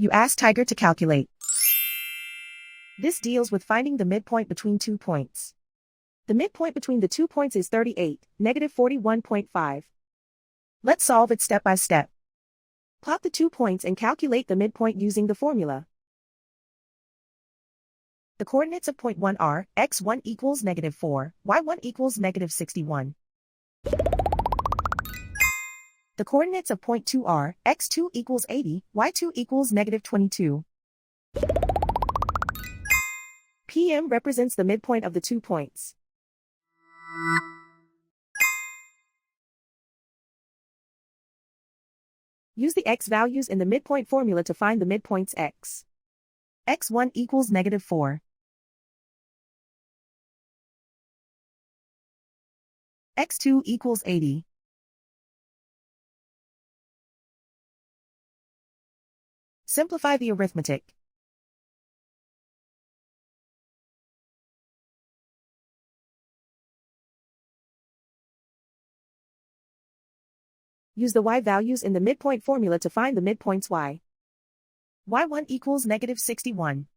You ask Tiger to calculate. This deals with finding the midpoint between 2 points. The midpoint between the 2 points is 38, negative 41.5. Let's solve it step by step. Plot the 2 points and calculate the midpoint using the formula. The coordinates of point 1 are x1 equals negative 4, y1 equals negative 61. The coordinates of point 2 are x2 equals 80, y2 equals negative 22. PM represents the midpoint of the 2 points. Use the x values in the midpoint formula to find the midpoints x. x1 equals negative 4. x2 equals 80. Simplify the arithmetic. Use the y values in the midpoint formula to find the midpoints y. y1 equals negative 61.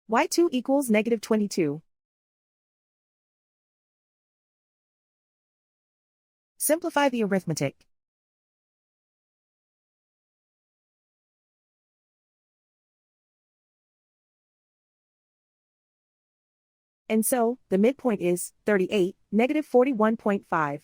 y2 equals negative 22. Simplify the arithmetic. And so, the midpoint is 38, negative 41.5.